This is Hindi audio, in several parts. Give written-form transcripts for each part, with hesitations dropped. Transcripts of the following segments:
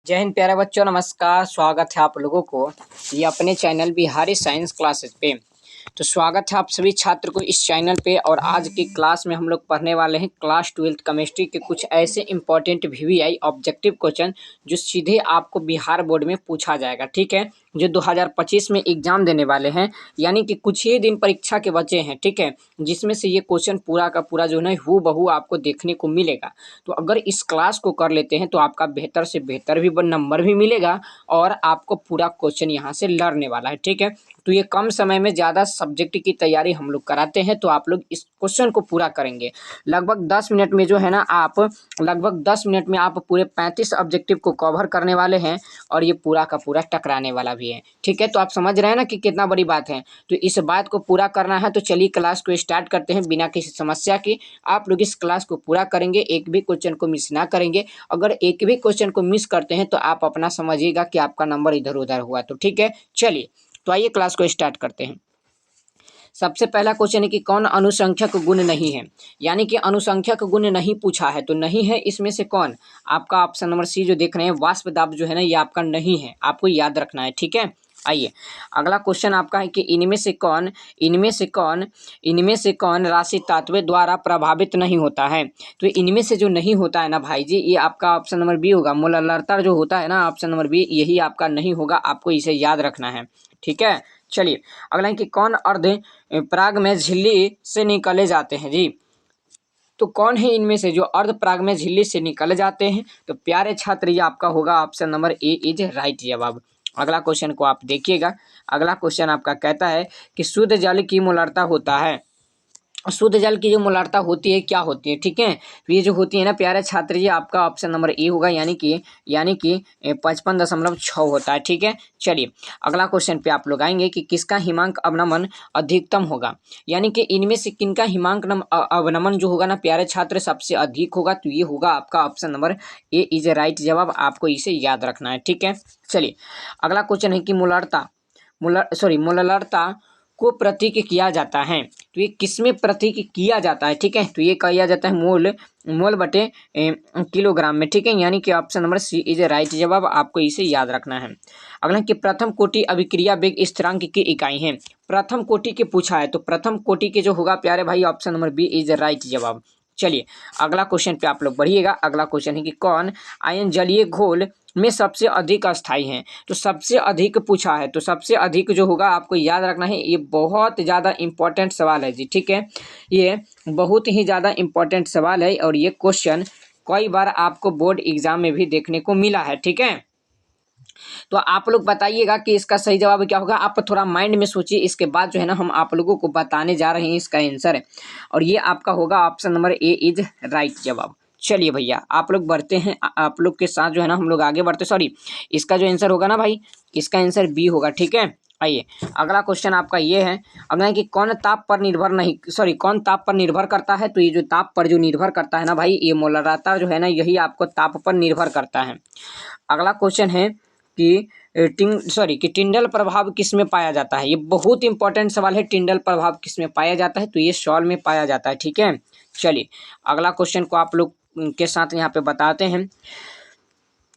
जय हिंद प्यारे बच्चों, नमस्कार। स्वागत है आप लोगों को ये अपने चैनल बिहारी साइंस क्लासेस पे। तो स्वागत है आप सभी छात्र को इस चैनल पे। और आज की क्लास में हम लोग पढ़ने वाले हैं क्लास 12th केमिस्ट्री के कुछ ऐसे इंपॉर्टेंट वीवीआई ऑब्जेक्टिव क्वेश्चन जो सीधे आपको बिहार बोर्ड में पूछा जाएगा। ठीक है, जो 2025 में एग्जाम देने वाले हैं, यानी कि कुछ ही दिन परीक्षा के बचे हैं। ठीक है, जिसमें से ये क्वेश्चन पूरा का पूरा जो है हूबहू आपको देखने को मिलेगा। तो अगर इस क्लास को कर लेते हैं तो आपका बेहतर से बेहतर भी नंबर भी मिलेगा और आपको पूरा क्वेश्चन यहाँ से लड़ने वाला है। ठीक है, तो ये कम समय में ज़्यादा सब्जेक्ट की तैयारी हम लोग कराते हैं, तो आप लोग इस क्वेश्चन को पूरा करेंगे। लगभग 10 मिनट में जो है ना, आप लगभग 10 मिनट में आप पूरे 35 ऑब्जेक्टिव को कवर करने वाले हैं और ये पूरा का पूरा टकराने वाला भी है। ठीक है, तो आप समझ रहे हैं ना कि कितना बड़ी बात है। तो इस बात को पूरा करना है, तो चलिए क्लास को स्टार्ट करते हैं बिना किसी समस्या के। आप लोग इस क्लास को पूरा करेंगे, एक भी क्वेश्चन को मिस ना करेंगे। अगर एक भी क्वेश्चन को मिस करते हैं तो आप अपना समझिएगा कि आपका नंबर इधर उधर हुआ। तो ठीक है, चलिए तो आइए क्लास को स्टार्ट करते हैं। सबसे पहला क्वेश्चन है कि कौन अनुसंख्यक गुण नहीं है, यानी कि अनुसंख्यक गुण नहीं पूछा है। तो नहीं है इसमें से कौन? आपका ऑप्शन नंबर सी जो देख रहे हैं, वाष्प दाब जो है ना, ये आपका नहीं है, आपको याद रखना है। ठीक है, आइए अगला क्वेश्चन आपका है कि इनमें से कौन राशि तत्व द्वारा प्रभावित नहीं होता है। तो इनमें से जो नहीं होता है ना भाई जी, ये आपका ऑप्शन नंबर बी होगा। मोलरता जो होता है ना, ऑप्शन नंबर बी, यही आपका नहीं होगा, आपको इसे याद रखना है। ठीक है, चलिए अगला है कि कौन अर्ध पराग में झिल्ली से निकले जाते हैं जी। तो कौन है इनमें से जो अर्ध पराग में झिल्ली से निकल जाते हैं? तो प्यारे छात्र, ये आपका होगा option number A is right जवाब। अगला क्वेश्चन को आप देखिएगा। अगला क्वेश्चन आपका कहता है कि शुद्ध जल की मोलरता होता है। शुद्ध जल की जो मोलरता होती है क्या होती है? ठीक है, तो ये जो होती है ना प्यारे छात्र, ये आपका ऑप्शन नंबर ए होगा, यानी कि 55.6 होता है। ठीक है, चलिए अगला क्वेश्चन पे आप लोग आएंगे कि किसका हिमांक अवनमन अधिकतम होगा, यानी कि इनमें से किनका हिमांक अवनमन जो होगा ना प्यारे छात्र सबसे अधिक होगा। तो ये होगा आपका option number A is right जवाब, आपको इसे याद रखना है। ठीक है, चलिए अगला क्वेश्चन है कि मोलरता को प्रतीक किया जाता है। तो ये किसमें प्रतीक किया जाता है? ठीक है, तो ये किया जाता है मोल बटे किलोग्राम में। ठीक है, यानी कि option number C is right जवाब, आपको इसे याद रखना है। अगला कि प्रथम कोटि अभिक्रिया वेग स्थिरांक की इकाई है। प्रथम कोटि के पूछा है, तो प्रथम कोटि के जो होगा प्यारे भाई, option number B is right जवाब। चलिए अगला क्वेश्चन पे आप लोग बढ़िएगा। अगला क्वेश्चन है कि कौन आयन जलीय घोल में सबसे अधिक अस्थायी है। तो सबसे अधिक पूछा है, तो सबसे अधिक जो होगा आपको याद रखना है। ये बहुत ज़्यादा इंपॉर्टेंट सवाल है जी। ठीक है, ये बहुत ही ज़्यादा इंपॉर्टेंट सवाल है और ये क्वेश्चन कई बार आपको बोर्ड एग्जाम में भी देखने को मिला है। ठीक है, तो आप लोग बताइएगा कि इसका सही जवाब क्या होगा। आप थोड़ा माइंड में सोचिए, इसके बाद जो है ना हम आप लोगों को बताने जा रहे हैं इसका आंसर, और ये आपका होगा option number A is right जवाब। चलिए भैया आप लोग बढ़ते हैं, आप लोग के साथ जो है ना हम लोग आगे बढ़ते। सॉरी, इसका जो आंसर होगा ना भाई, इसका आंसर बी होगा। ठीक है, आइए अगला क्वेश्चन आपका ये है। अगला है कि कौन ताप पर निर्भर करता है। तो ये जो ताप पर जो निर्भर करता है ना भाई, ये मोलरता जो है ना, यही आपको ताप पर निर्भर करता है। अगला क्वेश्चन है कि टिंडल प्रभाव किस में पाया जाता है। ये बहुत इंपॉर्टेंट सवाल है, टिंडल प्रभाव किस में पाया जाता है। तो ये सॉल्व में पाया जाता है। ठीक है, चलिए अगला क्वेश्चन को आप लोग के साथ यहाँ पे बताते हैं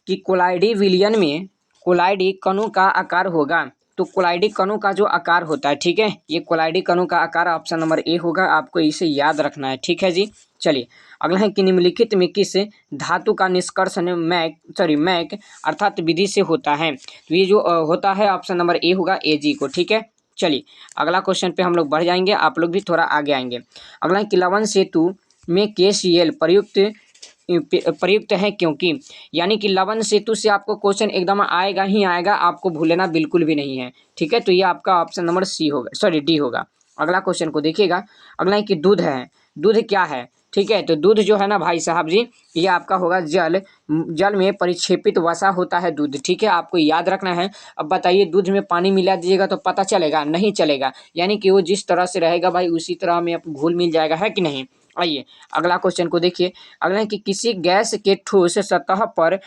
कि कोलाइडी विलियन में कोलाइडी कणों का आकार होगा। तो कोलाइडी कणों का जो आकार होता है, ठीक है, ये कोलाइडी कणों का आकार ऑप्शन नंबर ए होगा, आपको इसे याद रखना है। ठीक है जी, चलिए अगला है कि निम्नलिखित में किस धातु का निष्कर्षण मैक अर्थात विधि से होता है। तो ये जो होता है ऑप्शन नंबर ए होगा, एजी को। ठीक है, चलिए अगला क्वेश्चन पे हम लोग बढ़ जाएंगे, आप लोग भी थोड़ा आगे आएंगे। अगला है कि लवण सेतु में KCl प्रयुक्त है क्योंकि, यानी कि लवण सेतु से आपको क्वेश्चन एकदम आएगा ही आएगा, आपको भूलना बिल्कुल भी नहीं है। ठीक है, तो ये आपका ऑप्शन नंबर सी होगा, डी होगा। अगला क्वेश्चन को देखिएगा। अगला है कि दूध है, दूध क्या है? ठीक है, तो दूध जो है ना भाई साहब जी, ये आपका होगा जल में परिक्षेपित वसा होता है दूध। ठीक है, आपको याद रखना है। अब बताइए, दूध में पानी मिला दीजिएगा तो पता चलेगा? नहीं चलेगा, यानी कि वो जिस तरह से रहेगा भाई उसी तरह में घुल मिल जाएगा, है कि नहीं। आइए अगला क्वेश्चन को देखिए। अगला है कि किसी गैस के ठोस सतह पर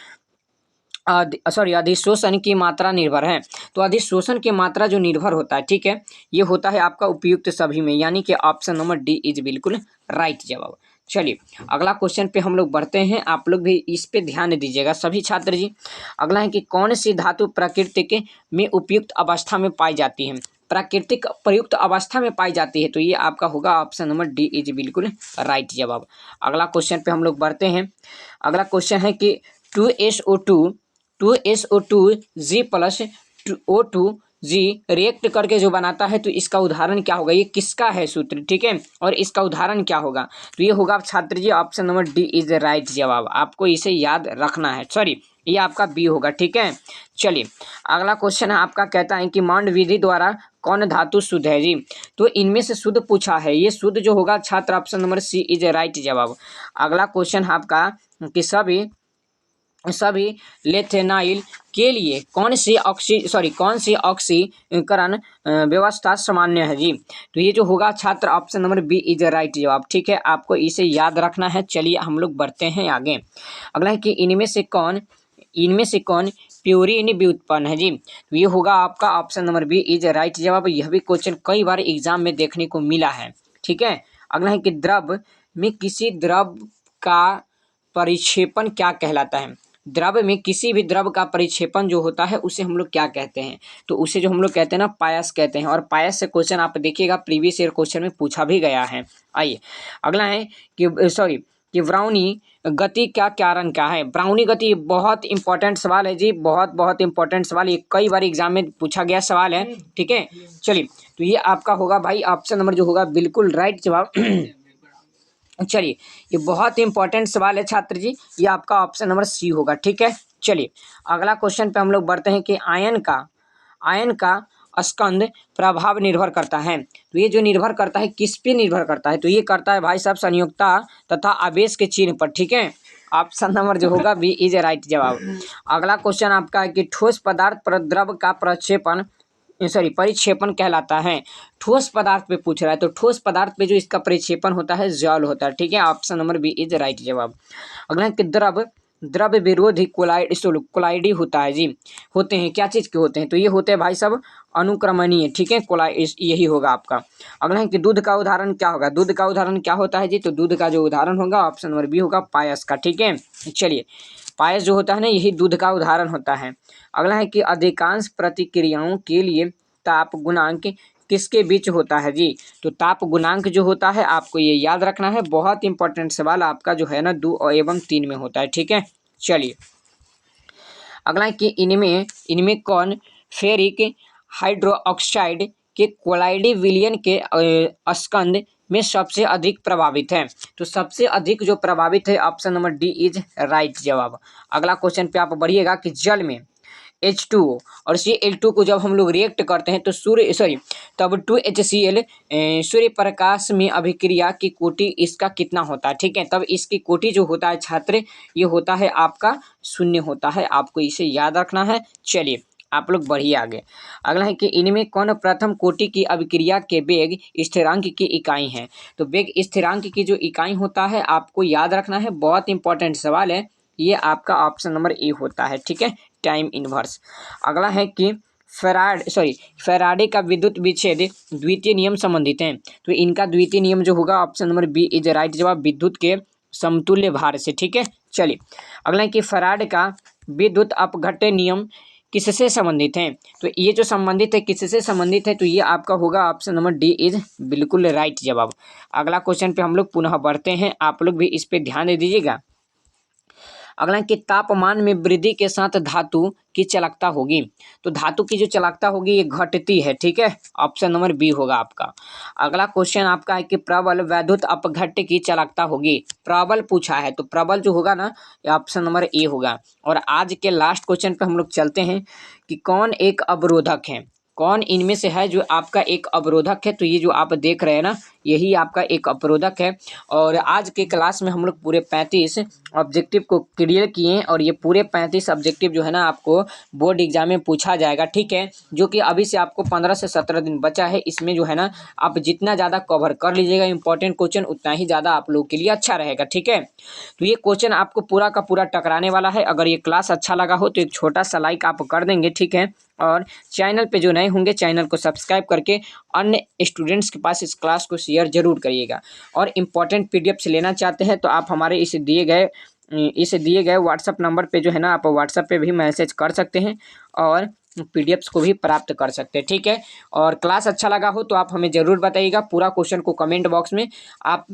अधिशोषण की मात्रा निर्भर है। तो अधिशोषण की मात्रा जो निर्भर होता है, ठीक है, ये होता है आपका उपयुक्त सभी में, यानी कि ऑप्शन नंबर डी इज बिल्कुल राइट जवाब। चलिए अगला क्वेश्चन पे हम लोग बढ़ते हैं, आप लोग भी इस पे ध्यान दीजिएगा सभी छात्र जी। अगला है कि कौन सी धातु प्राकृतिक में उपयुक्त अवस्था में पाई जाती है, प्राकृतिक प्रयुक्त अवस्था में पाई जाती है, तो ये आपका होगा ऑप्शन नंबर डी इज बिल्कुल राइट जवाब। अगला क्वेश्चन पे हम लोग बढ़ते हैं। अगला क्वेश्चन है कि 2SO2 G प्लस O2 जी रिएक्ट करके जो बनाता है, तो इसका उदाहरण क्या होगा, ये किसका है सूत्र, ठीक है, और इसका उदाहरण क्या होगा, तो ये होगा छात्र जी option number D is right जवाब, आपको इसे याद रखना है। सॉरी, ये आपका बी होगा, ठीक है। चलिए अगला क्वेश्चन है आपका, कहता है कि मांड विधि द्वारा कौन धातु शुद्ध है जी, तो इनमें से शुद्ध पूछा है, ये शुद्ध जो होगा छात्र option number C is right जवाब। अगला क्वेश्चन है आपका कि सभी लेथेनाइल के लिए कौन सी ऑक्सीकरण व्यवस्था सामान्य है जी, तो ये जो होगा छात्र option number B is right जवाब, ठीक है, आपको इसे याद रखना है। चलिए हम लोग बढ़ते हैं आगे। अगला है कि इनमें से कौन प्यूरिन व्युत्पन्न है जी, तो ये होगा आपका option number B is right जवाब। यह भी क्वेश्चन कई बार एग्जाम में देखने को मिला है, ठीक है। अगला है कि द्रव में किसी द्रव का परिक्षेपण क्या कहलाता है, द्रव में किसी भी द्रव का परिक्षेपण जो होता है उसे हम लोग क्या कहते हैं, तो उसे जो हम लोग कहते हैं ना पायस कहते हैं, और पायस से क्वेश्चन आप देखिएगा प्रीवियस ईयर क्वेश्चन में पूछा भी गया है। आइए अगला है कि ब्राउनी गति का कारण क्या है, ब्राउनी गति बहुत इंपॉर्टेंट सवाल है जी, बहुत इंपॉर्टेंट सवाल, ये कई बार एग्जाम में पूछा गया सवाल है, ठीक है। चलिए तो ये आपका होगा भाई ऑप्शन नंबर जो होगा बिल्कुल राइट जवाब। चलिए ये बहुत इंपॉर्टेंट सवाल है छात्र जी, ये आपका ऑप्शन नंबर सी होगा, ठीक है। चलिए अगला क्वेश्चन पे हम लोग बढ़ते हैं कि आयन का स्कंद प्रभाव निर्भर करता है, तो ये जो निर्भर करता है किस पे निर्भर करता है, तो ये करता है भाई साहब संयुक्ता तथा आवेश के चिन्ह पर, ठीक है, ऑप्शन नंबर जो होगा बी इज राइट जवाब। अगला क्वेश्चन आपका है कि ठोस पदार्थ पर द्रव का परिक्षेपण कहलाता है, ठोस पदार्थ पे पूछ रहा है, तो ठोस पदार्थ पे जो इसका परिक्षेपण होता है जल होता है, ठीक है, option number B is right जवाब। अगला कि द्रव विरोधी कोलाइडी होता है जी, होते हैं क्या चीज के होते हैं, तो ये होते हैं भाई साहब अनुक्रमणीय, ठीक है, यही होगा आपका। अगला है कि दूध का उदाहरण क्या होगा, दूध का उदाहरण क्या होता है जी, तो दूध का जो उदाहरण होगा ऑप्शन नंबर बी होगा पायस का, ठीक है। चलिए पायस जो होता है ना यही दूध का उदाहरण होता है। अगला है कि अधिकांश प्रतिक्रियाओं के लिए ताप गुणांक किसके बीच होता है जी, तो ताप गुणांक जो होता है आपको ये याद रखना है, बहुत इंपॉर्टेंट सवाल आपका जो है ना 2 एवं 3 में होता है, ठीक है। चलिए अगला है कि इनमें कौन फेरिक हाइड्रोक्साइड के कोलाइडी विलयन के स्कंद में सबसे अधिक प्रभावित है, तो सबसे अधिक जो प्रभावित है option number D is right जवाब। अगला क्वेश्चन पे आप बढ़िएगा कि जल में H2O और Cl2 को जब हम लोग रिएक्ट करते हैं तो तब 2HCl सूर्य प्रकाश में अभिक्रिया की कोटि इसका कितना होता है, ठीक है, तब इसकी कोटि जो होता है छात्र ये होता है आपका 0 होता है, आपको इसे याद रखना है। चलिए आप लोग बढ़िए आगे। अगला है कि इनमें कौन प्रथम कोटि की अभिक्रिया के वेग स्थिरांक की इकाई है, तो वेग स्थिरांक की जो इकाई होता है आपको याद रखना है, बहुत इंपॉर्टेंट सवाल है, ये आपका ऑप्शन नंबर ए होता है, ठीक है, टाइम इनवर्स। अगला है कि फैराडे का विद्युत विच्छेद द्वितीय नियम संबंधित है, तो इनका द्वितीय नियम जो होगा option number B is right जवाब, विद्युत के समतुल्य भार से, ठीक है। चलिए अगला है कि फैराडे का विद्युत अपघट्य नियम किससे संबंधित है, तो ये जो संबंधित है किससे संबंधित है, तो ये आपका होगा ऑप्शन नंबर डी इज बिल्कुल राइट जवाब। अगला क्वेश्चन पे हम लोग पुनः बढ़ते हैं, आप लोग भी इस पे ध्यान दे दीजिएगा। अगला कि तापमान में वृद्धि के साथ धातु की चालकता होगी, तो धातु की जो चालकता होगी ये घटती है, ठीक है, ऑप्शन नंबर बी होगा आपका। अगला क्वेश्चन आपका है कि प्रबल वैद्युत अपघट्य की चालकता होगी, प्रबल पूछा है, तो प्रबल जो होगा ना ये ऑप्शन नंबर ए होगा। और आज के लास्ट क्वेश्चन पे हम लोग चलते हैं कि कौन एक अवरोधक है, कौन इनमें से है जो आपका एक अवरोधक है, तो ये जो आप देख रहे हैं ना यही आपका एक अवरोधक है। और आज के क्लास में हम लोग पूरे 35 ऑब्जेक्टिव को क्लियर किए हैं, और ये पूरे 35 ऑब्जेक्टिव जो है ना आपको बोर्ड एग्जाम में पूछा जाएगा, ठीक है, जो कि अभी से आपको 15 से 17 दिन बचा है, इसमें जो है ना आप जितना ज़्यादा कवर कर लीजिएगा इंपॉर्टेंट क्वेश्चन उतना ही ज़्यादा आप लोगों के लिए अच्छा रहेगा, ठीक है। तो ये क्वेश्चन आपको पूरा का पूरा टकराने वाला है, अगर ये क्लास अच्छा लगा हो तो एक छोटा सा लाइक आप कर देंगे, ठीक है, और चैनल पे जो नए होंगे चैनल को सब्सक्राइब करके अन्य स्टूडेंट्स के पास इस क्लास को शेयर शेयर जरूर करिएगा। और इम्पॉर्टेंट पीडीएफ्स लेना चाहते हैं तो आप हमारे इस दिए गए व्हाट्सअप नंबर पे जो है ना, आप व्हाट्सअप पे भी मैसेज कर सकते हैं और पीडीएफ्स को भी प्राप्त कर सकते हैं, ठीक है। और क्लास अच्छा लगा हो तो आप हमें ज़रूर बताइएगा, पूरा क्वेश्चन को कमेंट बॉक्स में आप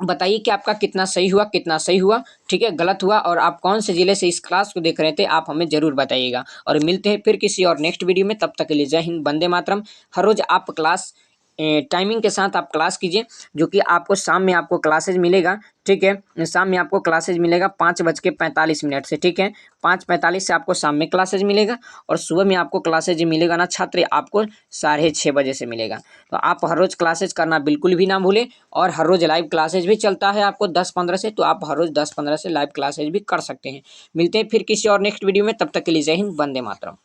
बताइए कि आपका कितना सही हुआ, कितना सही हुआ, ठीक है, गलत हुआ, और आप कौन से ज़िले से इस क्लास को देख रहे थे आप हमें ज़रूर बताइएगा। और मिलते हैं फिर किसी और नेक्स्ट वीडियो में, तब तक के लिए जय हिंद, वंदे मातरम। हर रोज़ आप क्लास टाइमिंग के साथ आप क्लास कीजिए, जो कि आपको शाम में आपको क्लासेज मिलेगा, ठीक है। शाम में आपको क्लासेज मिलेगा 5:45 से, ठीक है। 5:45 से आपको शाम में क्लासेज मिलेगा और सुबह में आपको क्लासेज मिलेगा ना छात्र, आपको 6:30 बजे से मिलेगा। तो आप हर रोज़ क्लासेज करना बिल्कुल भी ना भूलें। और हर रोज़ लाइव क्लासेज भी चलता है आपको 10-15 से, तो आप हर रोज़ 10-15 से लाइव क्लासेज भी कर सकते हैं। मिलते हैं फिर किसी और नेक्स्ट वीडियो में, तब तक के लिए जय हिंद, वंदे मातरम।